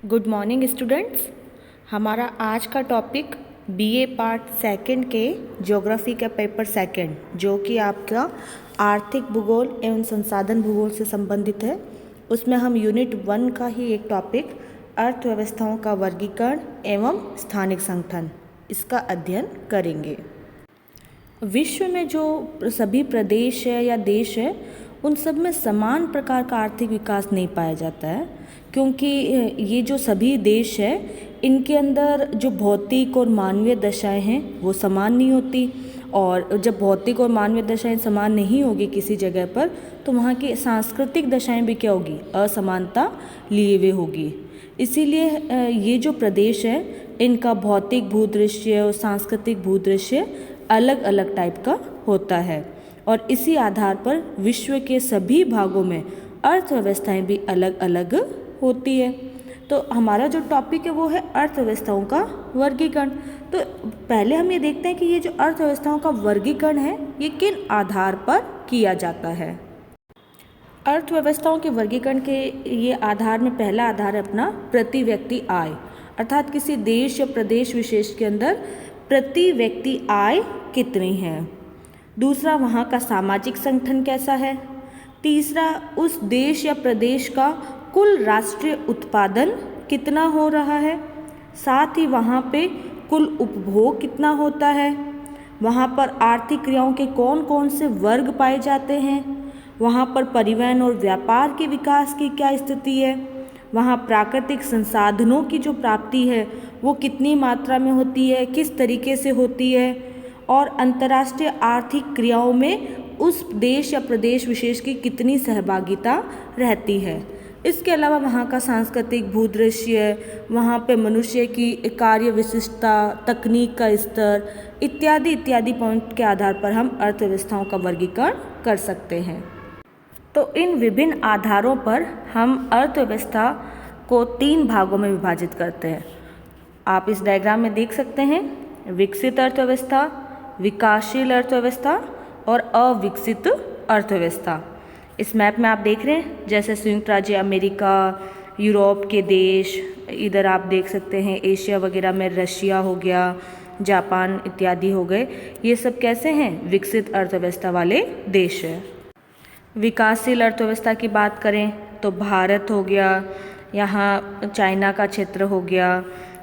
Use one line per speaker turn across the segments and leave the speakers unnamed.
Good morning students. हमारा आज का टॉपिक बीए पार्ट सेकंड के ज्योग्राफी का पेपर सेकंड, जो कि आपका आर्थिक भूगोल एवं संसाधन भूगोल से संबंधित है। उसमें हम यूनिट 1 का ही एक टॉपिक अर्थव्यवस्थाओं का वर्गीकरण एवं स्थानिक संगठन, इसका अध्ययन करेंगे। विश्व में जो सभी प्रदेश है या देश है, उन सब में समान प्रकार का आर्थिक विकास नहीं पाया जाता है, क्योंकि ये जो सभी देश है इनके अंदर जो भौतिक और मानवीय दशाएं हैं वो समान नहीं होती। और जब भौतिक और मानवीय दशाएं समान नहीं होगी किसी जगह पर, तो वहाँ की सांस्कृतिक दशाएं भी क्या होगी, असमानता लिए हुए होगी। इसीलिए ये जो प्रदेश है इनका भौतिक भूदृश्य और सांस्कृतिक भूदृश्य अलग अलग टाइप का होता है, और इसी आधार पर विश्व के सभी भागों में अर्थव्यवस्थाएं भी अलग अलग होती है। तो हमारा जो टॉपिक है वो है अर्थव्यवस्थाओं का वर्गीकरण। तो पहले हम ये देखते हैं कि ये जो अर्थव्यवस्थाओं का वर्गीकरण है ये किन आधार पर किया जाता है। अर्थव्यवस्थाओं के वर्गीकरण के ये आधार में पहला आधार है अपना प्रति व्यक्ति आय, अर्थात किसी देश या प्रदेश विशेष के अंदर प्रति व्यक्ति आय कितनी है। दूसरा, वहाँ का सामाजिक संगठन कैसा है। तीसरा, उस देश या प्रदेश का कुल राष्ट्रीय उत्पादन कितना हो रहा है। साथ ही वहाँ पे कुल उपभोग कितना होता है। वहाँ पर आर्थिक क्रियाओं के कौन कौन से वर्ग पाए जाते हैं। वहाँ पर परिवहन और व्यापार के विकास की क्या स्थिति है। वहाँ प्राकृतिक संसाधनों की जो प्राप्ति है वो कितनी मात्रा में होती है, किस तरीके से होती है, और अंतर्राष्ट्रीय आर्थिक क्रियाओं में उस देश या प्रदेश विशेष की कितनी सहभागिता रहती है। इसके अलावा वहाँ का सांस्कृतिक भूदृश्य, वहाँ पे मनुष्य की कार्य विशिष्टता, तकनीक का स्तर इत्यादि इत्यादि पॉइंट के आधार पर हम अर्थव्यवस्थाओं का वर्गीकरण कर सकते हैं। तो इन विभिन्न आधारों पर हम अर्थव्यवस्था को 3 भागों में विभाजित करते हैं। आप इस डायग्राम में देख सकते हैं, विकसित अर्थव्यवस्था, विकासशील अर्थव्यवस्था और अविकसित अर्थव्यवस्था। इस मैप में आप देख रहे हैं, जैसे संयुक्त राज्य अमेरिका, यूरोप के देश, इधर आप देख सकते हैं एशिया वगैरह में रशिया हो गया, जापान इत्यादि हो गए। ये सब कैसे हैं, विकसित अर्थव्यवस्था वाले देश हैं। विकासशील अर्थव्यवस्था की बात करें तो भारत हो गया, यहाँ चाइना का क्षेत्र हो गया,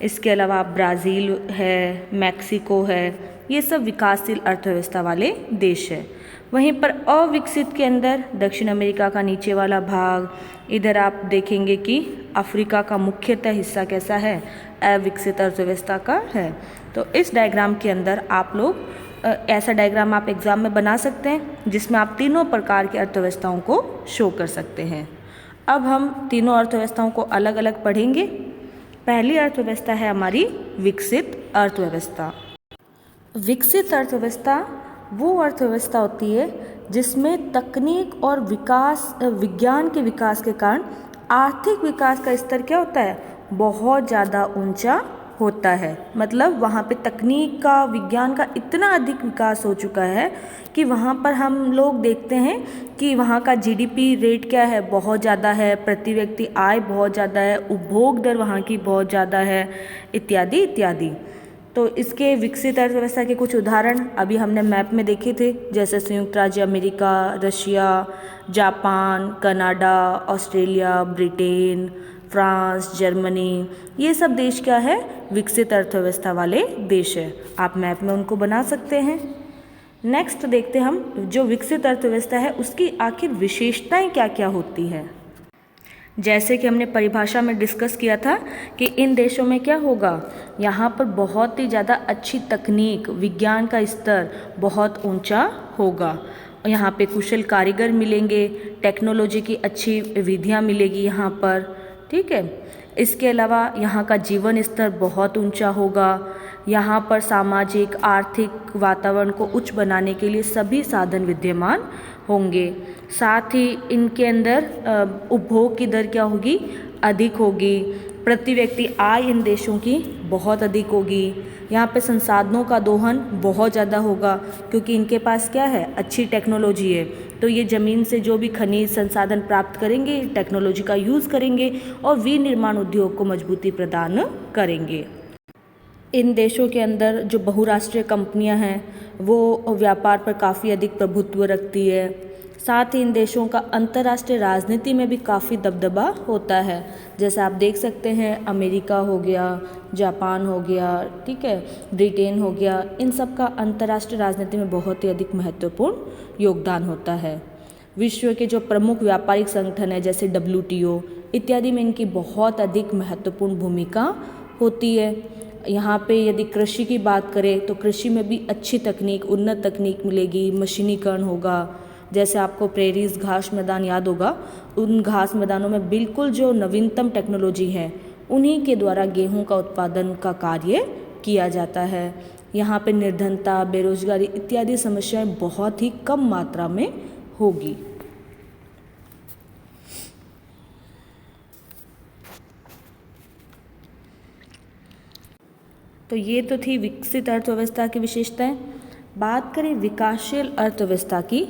इसके अलावा ब्राज़ील है, मैक्सिको है, ये सब विकासशील अर्थव्यवस्था वाले देश है। वहीं पर अविकसित के अंदर दक्षिण अमेरिका का नीचे वाला भाग, इधर आप देखेंगे कि अफ्रीका का मुख्यतः हिस्सा कैसा है, अविकसित अर्थव्यवस्था का है। तो इस डायग्राम के अंदर आप लोग ऐसा डायग्राम आप एग्जाम में बना सकते हैं जिसमें आप तीनों प्रकार की अर्थव्यवस्थाओं को शो कर सकते हैं। अब हम तीनों अर्थव्यवस्थाओं को अलग अलग पढ़ेंगे। पहली अर्थव्यवस्था है हमारी विकसित अर्थव्यवस्था। विकसित अर्थव्यवस्था वो अर्थव्यवस्था होती है जिसमें तकनीक और विज्ञान के विकास के कारण आर्थिक विकास का स्तर क्या होता है, बहुत ज़्यादा ऊंचा होता है। मतलब वहाँ पे तकनीक का, विज्ञान का इतना अधिक विकास हो चुका है कि वहाँ पर हम लोग देखते हैं कि वहाँ का जीडीपी रेट क्या है, बहुत ज़्यादा है, प्रति व्यक्ति आय बहुत ज़्यादा है, उपभोग दर वहाँ की बहुत ज़्यादा है, इत्यादि इत्यादि। तो इसके विकसित अर्थव्यवस्था के कुछ उदाहरण अभी हमने मैप में देखे थे, जैसे संयुक्त राज्य America, Russia, Japan, Canada, Australia, Britain, France, Germany, ये सब देश क्या है, विकसित अर्थव्यवस्था वाले देश है। आप मैप में उनको बना सकते हैं। नेक्स्ट देखते हैं हम, जो विकसित अर्थव्यवस्था है उसकी आखिर विशेषताएं क्या क्या होती हैं। जैसे कि हमने परिभाषा में डिस्कस किया था कि इन देशों में क्या होगा, यहाँ पर बहुत ही ज़्यादा अच्छी तकनीक, विज्ञान का स्तर बहुत ऊंचा होगा, यहाँ पे कुशल कारीगर मिलेंगे, टेक्नोलॉजी की अच्छी विधियाँ मिलेगी यहाँ पर, ठीक है। इसके अलावा यहाँ का जीवन स्तर बहुत ऊंचा होगा, यहाँ पर सामाजिक आर्थिक वातावरण को उच्च बनाने के लिए सभी साधन विद्यमान होंगे। साथ ही इनके अंदर उपभोग की दर क्या होगी, अधिक होगी। प्रति व्यक्ति आय इन देशों की बहुत अधिक होगी। यहाँ पे संसाधनों का दोहन बहुत ज़्यादा होगा, क्योंकि इनके पास क्या है, अच्छी टेक्नोलॉजी है। तो ये ज़मीन से जो भी खनिज संसाधन प्राप्त करेंगे, टेक्नोलॉजी का यूज़ करेंगे और विनिर्माण उद्योग को मजबूती प्रदान करेंगे। इन देशों के अंदर जो बहुराष्ट्रीय कंपनियां हैं वो व्यापार पर काफ़ी अधिक प्रभुत्व रखती है। साथ ही इन देशों का अंतर्राष्ट्रीय राजनीति में भी काफ़ी दबदबा होता है। जैसे आप देख सकते हैं अमेरिका हो गया, जापान हो गया, ठीक है, ब्रिटेन हो गया, इन सब का अंतर्राष्ट्रीय राजनीति में बहुत ही अधिक महत्वपूर्ण योगदान होता है। विश्व के जो प्रमुख व्यापारिक संगठन है जैसे WTO इत्यादि में इनकी बहुत अधिक महत्वपूर्ण भूमिका होती है। यहाँ पे यदि कृषि की बात करें तो कृषि में भी अच्छी तकनीक, उन्नत तकनीक मिलेगी, मशीनीकरण होगा। जैसे आपको प्रेरीज घास मैदान याद होगा, उन घास मैदानों में बिल्कुल जो नवीनतम टेक्नोलॉजी है उन्हीं के द्वारा गेहूं का उत्पादन का कार्य किया जाता है। यहाँ पे निर्धनता, बेरोजगारी इत्यादि समस्याएं बहुत ही कम मात्रा में होगी। तो ये तो थी विकसित अर्थव्यवस्था की विशेषताएं। बात करें विकासशील अर्थव्यवस्था की,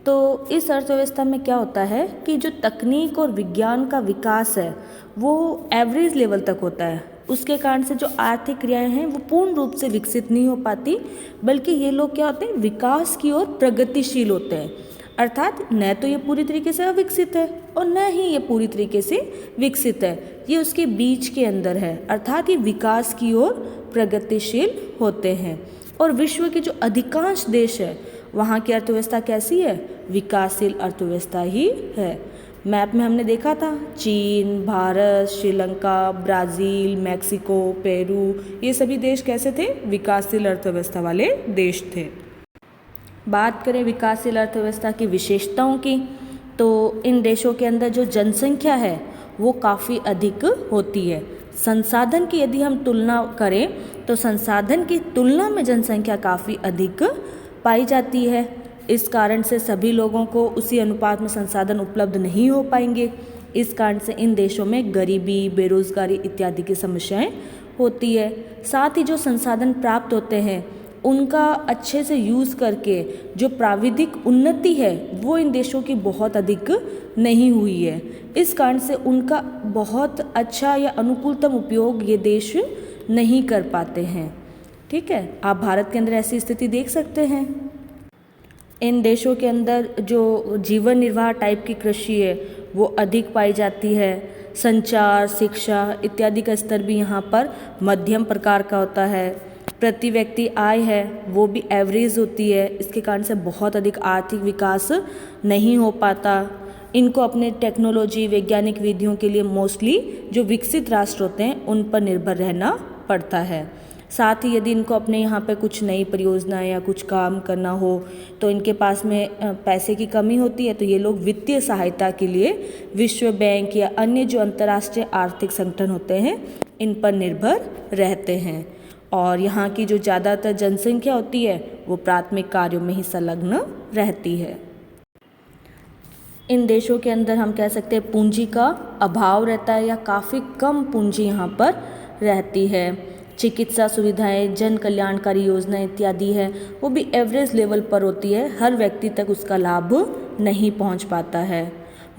तो इस अर्थव्यवस्था में क्या होता है कि जो तकनीक और विज्ञान का विकास है वो एवरेज लेवल तक होता है। उसके कारण से जो आर्थिक क्रियाएं हैं वो पूर्ण रूप से विकसित नहीं हो पाती, बल्कि ये लोग क्या होते हैं, विकास की ओर प्रगतिशील होते हैं। अर्थात न तो ये पूरी तरीके से अविकसित है और न ही ये पूरी तरीके से विकसित है, ये उसके बीच के अंदर है, अर्थात ये विकास की ओर प्रगतिशील होते हैं। और विश्व के जो अधिकांश देश है वहाँ की अर्थव्यवस्था कैसी है, विकासशील अर्थव्यवस्था ही है। मैप में हमने देखा था चीन, Bharat, Sri Lanka, Brazil, Mexico, Peru, ये सभी देश कैसे थे, विकासशील अर्थव्यवस्था वाले देश थे। बात करें विकासशील अर्थव्यवस्था की विशेषताओं की, तो इन देशों के अंदर जो जनसंख्या है वो काफ़ी अधिक होती है। संसाधन की यदि हम तुलना करें तो संसाधन की तुलना में जनसंख्या काफ़ी अधिक पाई जाती है। इस कारण से सभी लोगों को उसी अनुपात में संसाधन उपलब्ध नहीं हो पाएंगे। इस कारण से इन देशों में गरीबी, बेरोजगारी इत्यादि की समस्याएं होती है। साथ ही जो संसाधन प्राप्त होते हैं उनका अच्छे से यूज़ करके जो प्राविधिक उन्नति है वो इन देशों की बहुत अधिक नहीं हुई है। इस कारण से उनका बहुत अच्छा या अनुकूलतम उपयोग ये देश नहीं कर पाते हैं। ठीक है, आप भारत के अंदर ऐसी स्थिति देख सकते हैं। इन देशों के अंदर जो जीवन निर्वाह टाइप की कृषि है वो अधिक पाई जाती है। संचार, शिक्षा इत्यादि का स्तर भी यहाँ पर मध्यम प्रकार का होता है। प्रति व्यक्ति आय है वो भी एवरेज होती है। इसके कारण से बहुत अधिक आर्थिक विकास नहीं हो पाता। इनको अपने टेक्नोलॉजी, वैज्ञानिक विधियों के लिए मोस्टली जो विकसित राष्ट्र होते हैं उन पर निर्भर रहना पड़ता है। साथ ही यदि इनको अपने यहाँ पे कुछ नई परियोजनाएं या कुछ काम करना हो तो इनके पास में पैसे की कमी होती है, तो ये लोग वित्तीय सहायता के लिए विश्व बैंक या अन्य जो अंतर्राष्ट्रीय आर्थिक संगठन होते हैं इन पर निर्भर रहते हैं। और यहाँ की जो ज़्यादातर जनसंख्या होती है वो प्राथमिक कार्यों में ही संलग्न रहती है। इन देशों के अंदर हम कह सकते हैं पूंजी का अभाव रहता है या काफ़ी कम पूंजी यहाँ पर रहती है। चिकित्सा सुविधाएं, जन कल्याणकारी योजनाएं इत्यादि है वो भी एवरेज लेवल पर होती है, हर व्यक्ति तक उसका लाभ नहीं पहुँच पाता है।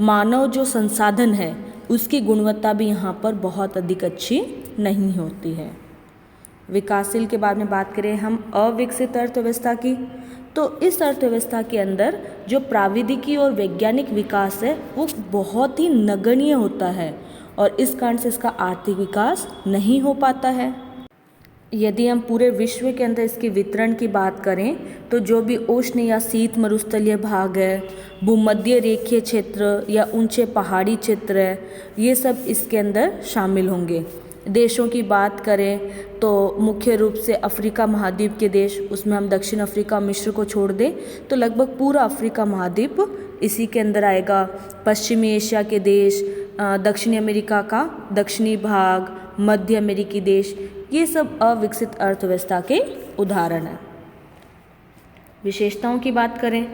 मानव जो संसाधन है उसकी गुणवत्ता भी यहाँ पर बहुत अधिक अच्छी नहीं होती है। विकासशील के बारे में बात करें हम अविकसित अर्थव्यवस्था की, तो इस अर्थव्यवस्था के अंदर जो प्राविधिकी और वैज्ञानिक विकास है वो बहुत ही नगण्य होता है और इस कारण से इसका आर्थिक विकास नहीं हो पाता है। यदि हम पूरे विश्व के अंदर इसके वितरण की बात करें तो जो भी उष्ण या शीत मरुस्थलीय भाग है, भूमध्य रेखीय क्षेत्र या ऊंचे पहाड़ी क्षेत्र है, ये सब इसके अंदर शामिल होंगे। देशों की बात करें तो मुख्य रूप से अफ्रीका महाद्वीप के देश, उसमें हम दक्षिण अफ्रीका, मिस्र को छोड़ दें तो लगभग पूरा अफ्रीका महाद्वीप इसी के अंदर आएगा। पश्चिमी एशिया के देश, दक्षिणी अमेरिका का दक्षिणी भाग, मध्य अमेरिकी देश, ये सब अविकसित अर्थव्यवस्था के उदाहरण हैं। विशेषताओं की बात करें,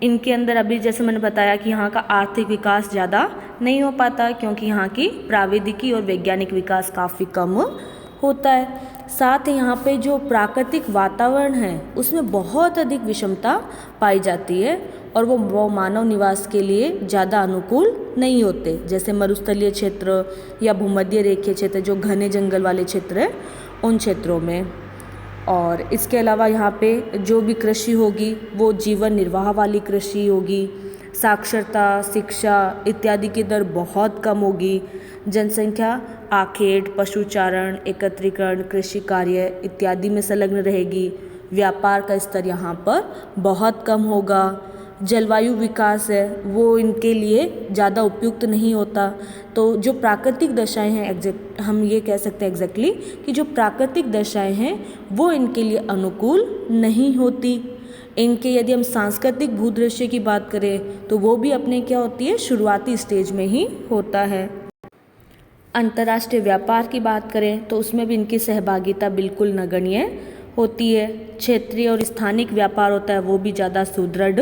इनके अंदर अभी जैसे मैंने बताया कि यहाँ का आर्थिक विकास ज़्यादा नहीं हो पाता क्योंकि यहाँ की प्राविधिकी और वैज्ञानिक विकास काफ़ी कम होता है। साथ ही यहाँ पे जो प्राकृतिक वातावरण है उसमें बहुत अधिक विषमता पाई जाती है और वो मानव निवास के लिए ज़्यादा अनुकूल नहीं होते, जैसे मरुस्थलीय क्षेत्र या भूमध्य रेखीय क्षेत्र जो घने जंगल वाले क्षेत्र हैं उन क्षेत्रों में। और इसके अलावा यहाँ पे जो भी कृषि होगी वो जीवन निर्वाह वाली कृषि होगी, साक्षरता, शिक्षा इत्यादि की दर बहुत कम होगी, जनसंख्या आखेट, पशुचारण, एकत्रीकरण, कृषि कार्य इत्यादि में संलग्न रहेगी, व्यापार का स्तर यहाँ पर बहुत कम होगा, जलवायु विकास है वो इनके लिए ज़्यादा उपयुक्त नहीं होता। तो जो प्राकृतिक दशाएं हैं हम ये कह सकते हैं एग्जैक्टली कि जो प्राकृतिक दशाएं हैं वो इनके लिए अनुकूल नहीं होती। इनके यदि हम सांस्कृतिक भूदृश्य की बात करें तो वो भी अपने क्या होती है, शुरुआती स्टेज में ही होता है। अंतर्राष्ट्रीय व्यापार की बात करें तो उसमें भी इनकी सहभागिता बिल्कुल नगण्य होती है। क्षेत्रीय और स्थानिक व्यापार होता है वो भी ज़्यादा सुदृढ़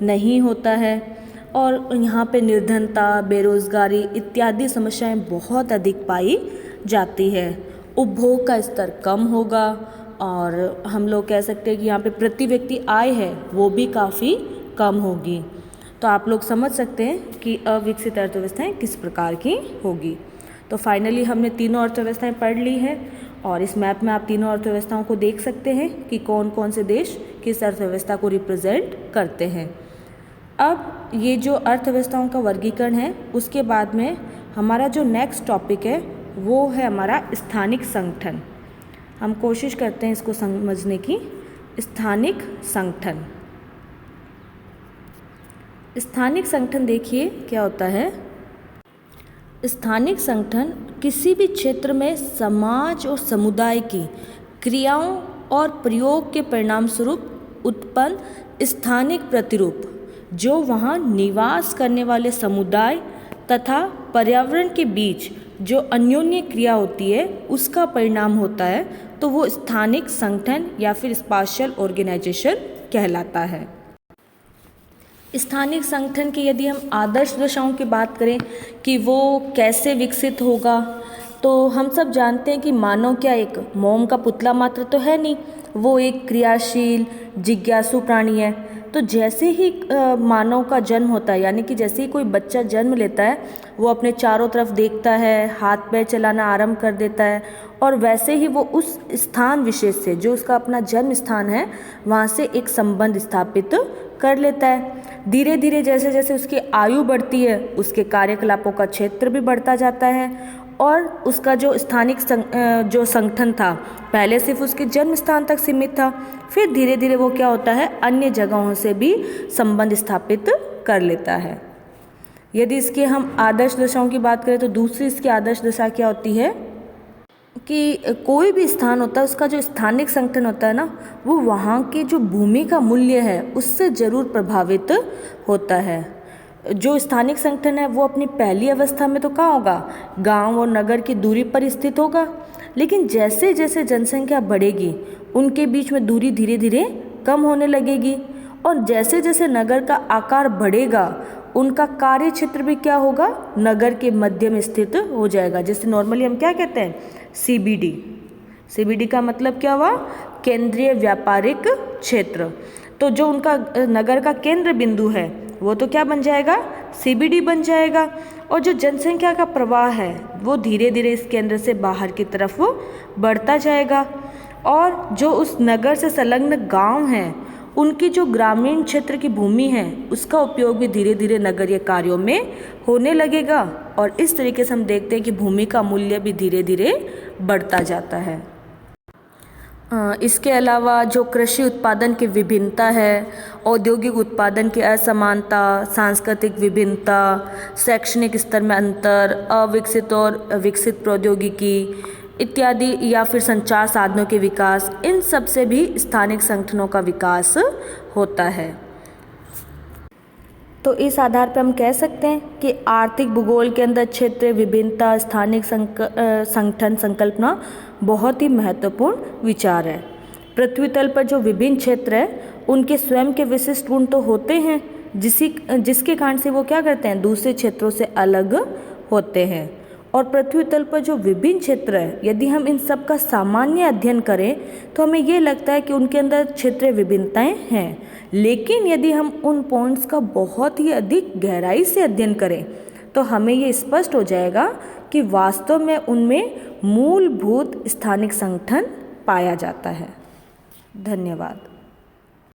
नहीं होता है। और यहाँ पे निर्धनता, बेरोजगारी इत्यादि समस्याएं बहुत अधिक पाई जाती है। उपभोग का स्तर कम होगा और हम लोग कह सकते हैं कि यहाँ पे प्रति व्यक्ति आय है वो भी काफ़ी कम होगी। तो आप लोग समझ सकते हैं कि अविकसित अर्थव्यवस्थाएं किस प्रकार की होगी। तो फाइनली हमने तीनों अर्थव्यवस्थाएं पढ़ ली हैं और इस मैप में आप तीनों अर्थव्यवस्थाओं को देख सकते हैं कि कौन कौन से देश किस अर्थव्यवस्था को रिप्रेजेंट करते हैं। अब ये जो अर्थव्यवस्थाओं का वर्गीकरण है उसके बाद में हमारा जो नेक्स्ट टॉपिक है वो है हमारा स्थानिक संगठन। हम कोशिश करते हैं इसको समझने की। स्थानिक संगठन, स्थानिक संगठन देखिए क्या होता है। स्थानिक संगठन किसी भी क्षेत्र में समाज और समुदाय की क्रियाओं और प्रयोग के परिणाम स्वरूप उत्पन्न स्थानिक प्रतिरूप जो वहाँ निवास करने वाले समुदाय तथा पर्यावरण के बीच जो अन्योन्य क्रिया होती है उसका परिणाम होता है, तो वो स्थानिक संगठन या फिर स्पाशियल ऑर्गेनाइजेशन कहलाता है। स्थानिक संगठन की यदि हम आदर्श दशाओं की बात करें कि वो कैसे विकसित होगा, तो हम सब जानते हैं कि मानव क्या एक मोम का पुतला मात्र तो है नहीं, वो एक क्रियाशील जिज्ञासु प्राणी है। तो जैसे ही मानव का जन्म होता है, यानी कि जैसे ही कोई बच्चा जन्म लेता है वो अपने चारों तरफ देखता है, हाथ पैर चलाना आरंभ कर देता है और वैसे ही वो उस स्थान विशेष से जो उसका अपना जन्म स्थान है वहाँ से एक संबंध स्थापित कर लेता है। धीरे धीरे जैसे जैसे उसकी आयु बढ़ती है उसके कार्यकलापों का क्षेत्र भी बढ़ता जाता है और उसका जो स्थानिक जो संगठन था पहले सिर्फ उसके जन्म स्थान तक सीमित था, फिर धीरे धीरे वो क्या होता है अन्य जगहों से भी संबंध स्थापित कर लेता है। यदि इसके हम आदर्श दशाओं की बात करें तो दूसरी इसकी आदर्श दशा क्या होती है कि कोई भी स्थान होता है उसका जो स्थानिक संगठन होता है ना वो वहाँ के जो भूमि का मूल्य है उससे ज़रूर प्रभावित होता है। जो स्थानिक संगठन है वो अपनी पहली अवस्था में तो कहाँ होगा, गांव और नगर की दूरी पर स्थित होगा, लेकिन जैसे जैसे जनसंख्या बढ़ेगी उनके बीच में दूरी धीरे धीरे कम होने लगेगी और जैसे जैसे नगर का आकार बढ़ेगा उनका कार्य क्षेत्र भी क्या होगा, नगर के मध्य में स्थित हो जाएगा। जैसे नॉर्मली हम क्या कहते हैं CBD। CBD का मतलब क्या हुआ, केंद्रीय व्यापारिक क्षेत्र। तो जो उनका नगर का केंद्र बिंदु है वो तो क्या बन जाएगा, CBD बन जाएगा और जो जनसंख्या का प्रवाह है वो धीरे धीरे इस केंद्र से बाहर की तरफ बढ़ता जाएगा और जो उस नगर से संलग्न गांव हैं उनकी जो ग्रामीण क्षेत्र की भूमि है उसका उपयोग भी धीरे धीरे नगरीय कार्यों में होने लगेगा और इस तरीके से हम देखते हैं कि भूमि का मूल्य भी धीरे धीरे बढ़ता जाता है। इसके अलावा जो कृषि उत्पादन की विभिन्नता है, औद्योगिक उत्पादन की असमानता, सांस्कृतिक विभिन्नता, शैक्षणिक स्तर में अंतर, अविकसित और विकसित प्रौद्योगिकी इत्यादि या फिर संचार साधनों के विकास, इन सब से भी स्थानिक संगठनों का विकास होता है। तो इस आधार पर हम कह सकते हैं कि आर्थिक भूगोल के अंदर क्षेत्रीय विभिन्नता स्थानिक संगठन संकल्पना बहुत ही महत्वपूर्ण विचार है। पृथ्वी तल पर जो विभिन्न क्षेत्र है उनके स्वयं के विशिष्ट गुण तो होते हैं जिसके कारण से वो क्या करते हैं, दूसरे क्षेत्रों से अलग होते हैं और पृथ्वी तल पर जो विभिन्न क्षेत्र है, यदि हम इन सब का सामान्य अध्ययन करें तो हमें ये लगता है कि उनके अंदर क्षेत्रीय विभिन्नताएं हैं। लेकिन यदि हम उन पॉइंट्स का बहुत ही अधिक गहराई से अध्ययन करें तो हमें ये स्पष्ट हो जाएगा कि वास्तव में उनमें मूलभूत स्थानिक संगठन पाया जाता है। धन्यवाद।